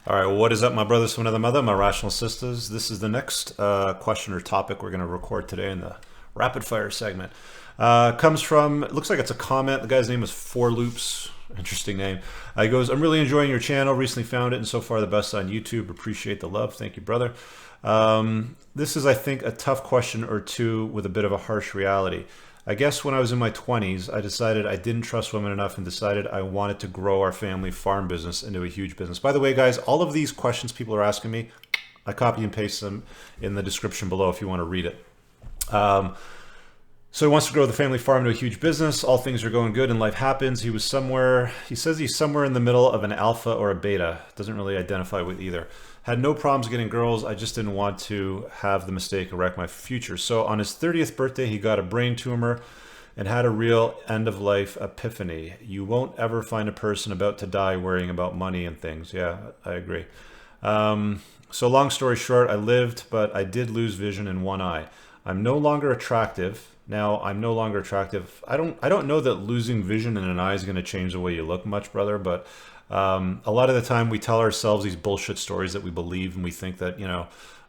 All right, well, what is up, my brothers from another mother, my rational sisters? This is the next question or topic we're going to record today in the rapid fire segment. Comes from, it looks like it's a comment. The guy's name is Four Loops. Interesting name. He goes, I'm really enjoying your channel. Recently found it, and so far the best on YouTube. Appreciate the love. Thank you, brother. This is, I think, a tough question or two with a bit of a harsh reality. I guess when I was in my 20s, I decided I didn't trust women enough and decided I wanted to grow our family farm business into a huge business. By the way, guys, all of these questions people are asking me, I copy and paste them in the description below if you want to read it. So he wants to grow the family farm into a huge business. All things are going good and life happens. He says he's somewhere in the middle of an alpha or a beta. Doesn't really identify with either. Had no problems getting girls. I just didn't want to have the mistake wreck my future. So on his 30th birthday, he got a brain tumor and had a real end of life epiphany. You won't ever find a person about to die worrying about money and things. Yeah, I agree. So long story short, I lived, but I did lose vision in one eye. I'm no longer attractive. Now I'm no longer attractive. I don't know that losing vision in an eye is going to change the way you look much, brother, but a lot of the time we tell ourselves these bullshit stories that we believe, and we think that,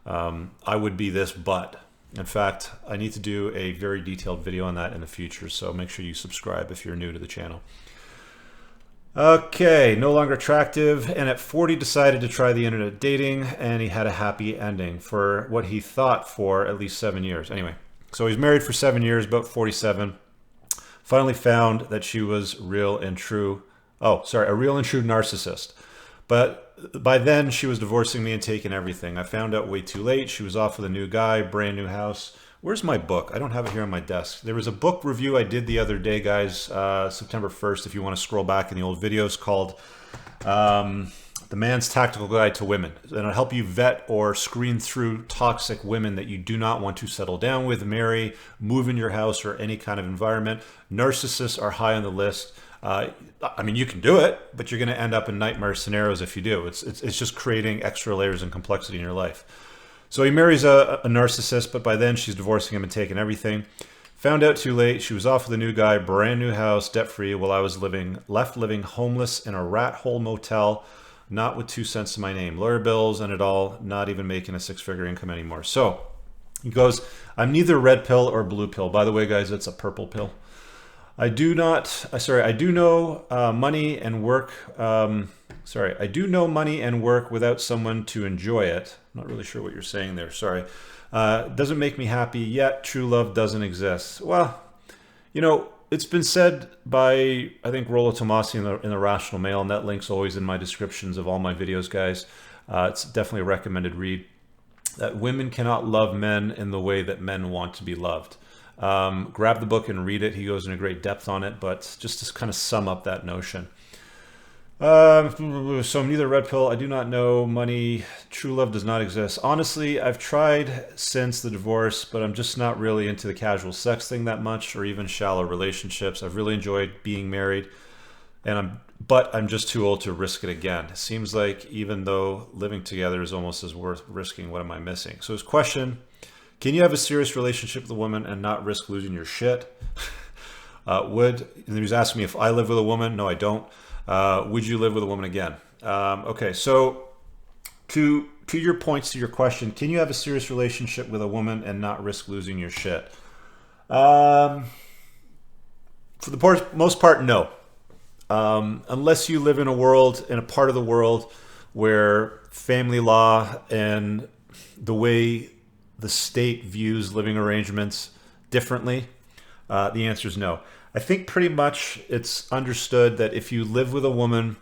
I would be this, but in fact, I need to do a very detailed video on that in the future. So make sure you subscribe if you're new to the channel. Okay, no longer attractive, and at 40 decided to try the internet dating, and he had a happy ending for what he thought for at least 7 years. Anyway, so he's married for 7 years, about 47. Finally found that she was real and true. Oh, sorry, a real and true narcissist. But by then, she was divorcing me and taking everything. I found out way too late. She was off with a new guy, brand new house. Where's my book? I don't have it here on my desk. There was a book review I did the other day, guys, September 1st, if you want to scroll back in the old videos, called The Man's Tactical Guide to Women. And it'll help you vet or screen through toxic women that you do not want to settle down with, marry, move in your house, or any kind of environment. Narcissists are high on the list. I mean, you can do it, but you're going to end up in nightmare scenarios if you do. It's just creating extra layers and complexity in your life. So he marries a narcissist, but by then she's divorcing him and taking everything. Found out too late. She was off with a new guy, brand new house, debt-free, while I was left living homeless in a rat hole motel, not with 2 cents to my name. Lawyer bills and it all, not even making a 6-figure income anymore. So he goes, I'm neither red pill or blue pill. By the way, guys, it's a purple pill. I do know money and work. I do know money and work without someone to enjoy it. I'm not really sure what you're saying there. Sorry. Doesn't make me happy yet. True love doesn't exist. Well, it's been said by, I think, Rollo Tomasi in the Rational Mail, and that link's always in my descriptions of all my videos, guys. It's definitely a recommended read. That women cannot love men in the way that men want to be loved. Grab the book and read it. He goes into great depth on it, but just to kind of sum up that notion. So I'm neither red pill. I do not know money. True love does not exist. Honestly, I've tried since the divorce, but I'm just not really into the casual sex thing that much, or even shallow relationships. I've really enjoyed being married, but I'm just too old to risk it again. It seems like even though living together is almost as worth risking, what am I missing? So his question: can you have a serious relationship with a woman and not risk losing your shit? And he was asking me if I live with a woman. No, I don't. Would you live with a woman again? Okay, so to your points, to your question, can you have a serious relationship with a woman and not risk losing your shit? For the most part, no. Unless you live in a part of the world where family law and the way the state views living arrangements differently, the answer is no. I think pretty much it's understood that if you live with a woman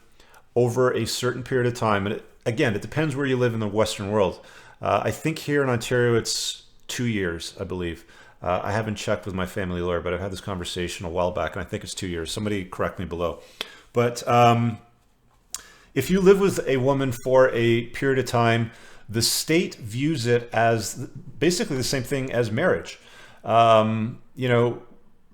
over a certain period of time, and it depends where you live in the Western world. I think here in Ontario, it's 2 years, I believe. I haven't checked with my family lawyer, but I've had this conversation a while back, and I think it's 2 years. Somebody correct me below. But if you live with a woman for a period of time, the state views it as basically the same thing as marriage.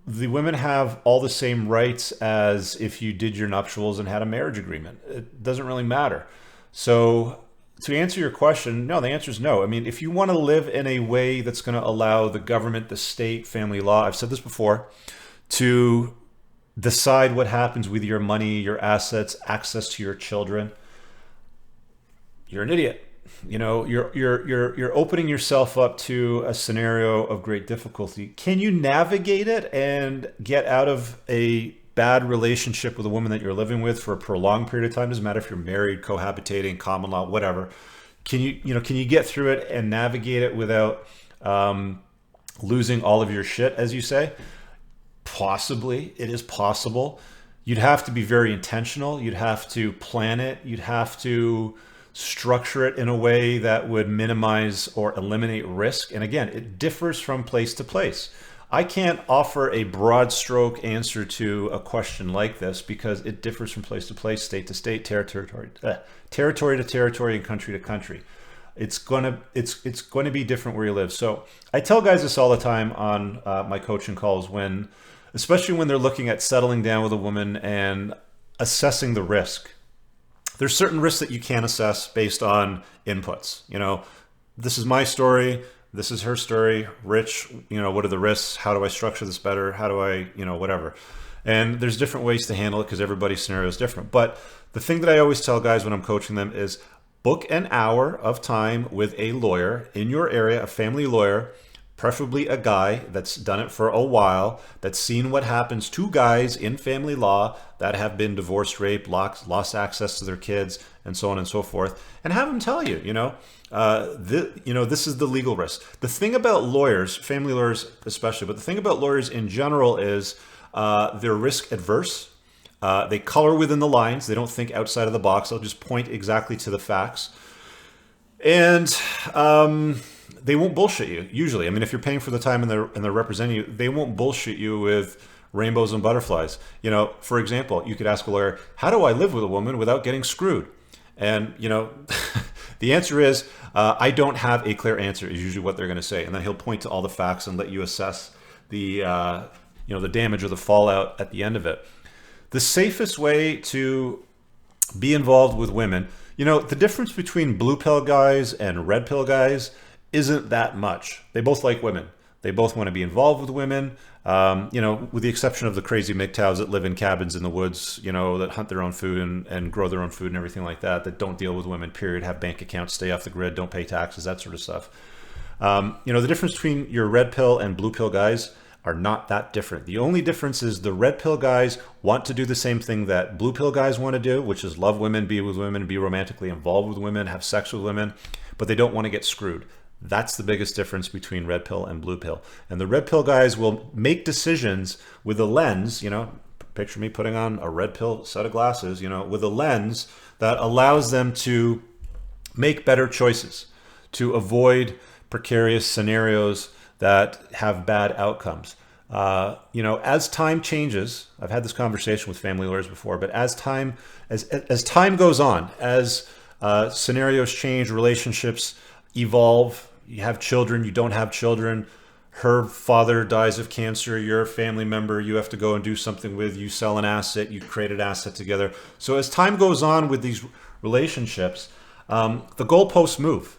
The women have all the same rights as if you did your nuptials and had a marriage agreement. It doesn't really matter. So to answer your question, no, the answer is no. I mean, if you want to live in a way that's going to allow the government, the state, family law, I've said this before, to decide what happens with your money, your assets, access to your children, you're an idiot. You're opening yourself up to a scenario of great difficulty. Can you navigate it and get out of a bad relationship with a woman that you're living with for a prolonged period of time? Doesn't matter if you're married, cohabitating, common law, whatever. Can you get through it and navigate it without losing all of your shit, as you say? Possibly. It is possible. You'd have to be very intentional. You'd have to plan it. You'd have to structure it in a way that would minimize or eliminate risk. And again, it differs from place to place. I can't offer a broad stroke answer to a question like this because it differs from place to place, state to state, territory to territory, and country to country. It's going to be different where you live. So I tell guys this all the time on my coaching calls, especially when they're looking at settling down with a woman and assessing the risk. There's certain risks that you can't assess based on inputs. This is my story. This is her story. Rich, what are the risks? How do I structure this better? How do I, whatever. And there's different ways to handle it because everybody's scenario is different. But the thing that I always tell guys when I'm coaching them is book an hour of time with a lawyer in your area, a family lawyer, preferably a guy that's done it for a while, that's seen what happens to guys in family law that have been divorced, raped, lost access to their kids, and so on and so forth, and have them tell you, this is the legal risk. The thing about lawyers, family lawyers especially, but the thing about lawyers in general is they're risk adverse. They color within the lines. They don't think outside of the box. They'll just point exactly to the facts. And they won't bullshit you, usually. I mean, if you're paying for the time and they're representing you, they won't bullshit you with rainbows and butterflies. For example, you could ask a lawyer, how do I live with a woman without getting screwed? And, the answer is, I don't have a clear answer, is usually what they're going to say. And then he'll point to all the facts and let you assess the damage or the fallout at the end of it. The safest way to be involved with women, the difference between blue pill guys and red pill guys isn't that much. They both like women. They both want to be involved with women, with the exception of the crazy MGTOWs that live in cabins in the woods, that hunt their own food and grow their own food and everything like that don't deal with women, period, have bank accounts, stay off the grid, don't pay taxes, that sort of stuff. The difference between your red pill and blue pill guys are not that different. The only difference is the red pill guys want to do the same thing that blue pill guys want to do, which is love women, be with women, be romantically involved with women, have sex with women, but they don't want to get screwed. That's the biggest difference between red pill and blue pill. And the red pill guys will make decisions with a lens, picture me putting on a red pill set of glasses, with a lens that allows them to make better choices, to avoid precarious scenarios that have bad outcomes. As time changes, I've had this conversation with family lawyers before, but as time goes on, as scenarios change, relationships evolve, you have children, you don't have children, her father dies of cancer, you're a family member, you have to go and do something with, you sell an asset, you create an asset together. So as time goes on with these relationships, the goalposts move.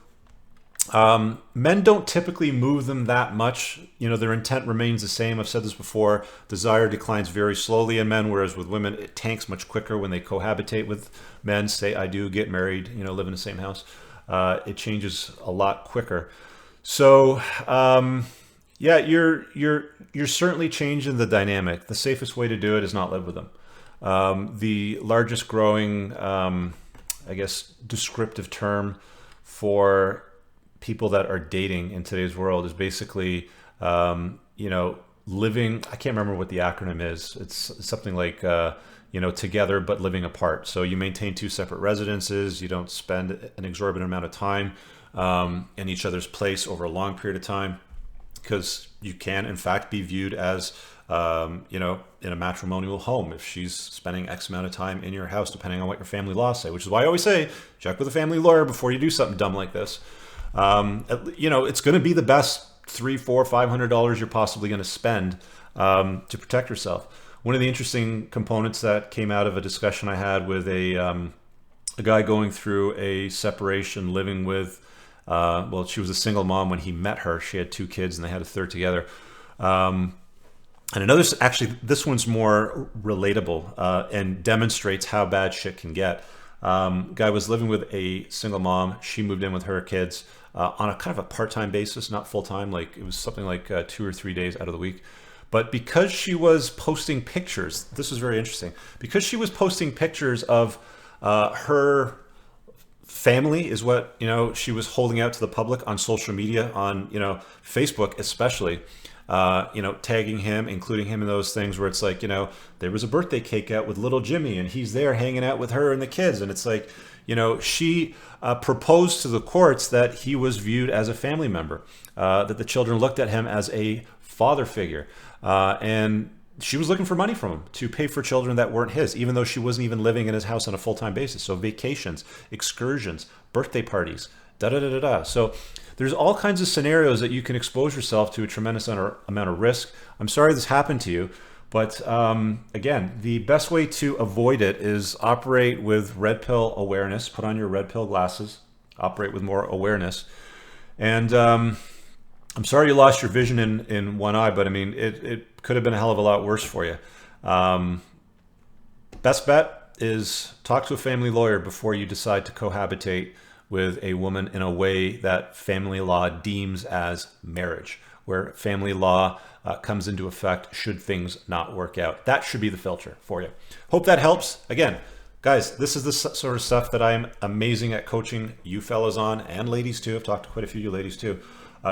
Men don't typically move them that much. Their intent remains the same. I've said this before. Desire declines very slowly in men, whereas with women, it tanks much quicker when they cohabitate with men, say I do, get married, live in the same house. It changes a lot quicker. So, you're certainly changing the dynamic. The safest way to do it is not live with them. The largest growing, descriptive term for people that are dating in today's world is basically, living. I can't remember what the acronym is. It's something like, together but living apart. So you maintain two separate residences. You don't spend an exorbitant amount of time in each other's place over a long period of time, because you can, in fact, be viewed as, in a matrimonial home if she's spending X amount of time in your house, depending on what your family laws say, which is why I always say, check with a family lawyer before you do something dumb like this. It's going to be the best $300, $400, $500 you're possibly going to spend to protect yourself. One of the interesting components that came out of a discussion I had with a guy going through a separation, living with, she was a single mom when he met her. She had 2 kids and they had a third together. And another, actually, this one's more relatable and demonstrates how bad shit can get. Guy was living with a single mom. She moved in with her kids on a kind of a part-time basis, not full-time. Like it was something like 2 or 3 days out of the week. But because she was posting pictures, this was very interesting. Because she was posting pictures of her family, is what she was holding out to the public on social media, on Facebook especially. Tagging him, including him in those things where it's like, there was a birthday cake out with little Jimmy and he's there hanging out with her and the kids. And it's like, she proposed to the courts that he was viewed as a family member, that the children looked at him as a father figure. And she was looking for money from him to pay for children that weren't his, even though she wasn't even living in his house on a full-time basis. So vacations, excursions, birthday parties, da-da-da-da-da. So there's all kinds of scenarios that you can expose yourself to a tremendous amount of risk. I'm sorry this happened to you, but again, the best way to avoid it is operate with red pill awareness. Put on your red pill glasses, operate with more awareness. And I'm sorry you lost your vision in one eye, but I mean, it could have been a hell of a lot worse for you. Best bet is talk to a family lawyer before you decide to cohabitate with a woman in a way that family law deems as marriage, where family law comes into effect should things not work out. That should be the filter for you. Hope that helps. Again, guys, this is the sort of stuff that I'm amazing at coaching you fellas on, and ladies too. I've talked to quite a few of you ladies too.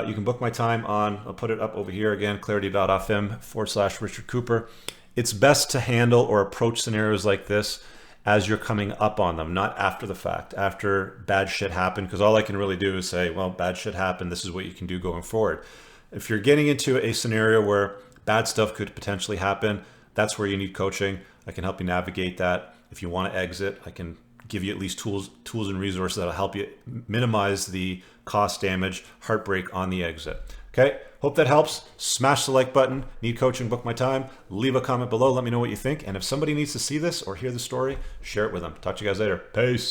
You can book my time on, I'll put it up over here again, clarity.fm/Richard Cooper. It's best to handle or approach scenarios like this as you're coming up on them, not after the fact, after bad shit happened, because all I can really do is say, well, bad shit happened, this is what you can do going forward. If you're getting into a scenario where bad stuff could potentially happen, that's where you need coaching. I can help you navigate that. If you want to exit, I can give you at least tools and resources that'll help you minimize the cost, damage, heartbreak on the exit. Okay, hope that helps. Smash the like button. Need coaching, book my time. Leave a comment below. Let me know what you think. And if somebody needs to see this or hear the story, share it with them. Talk to you guys later. Peace.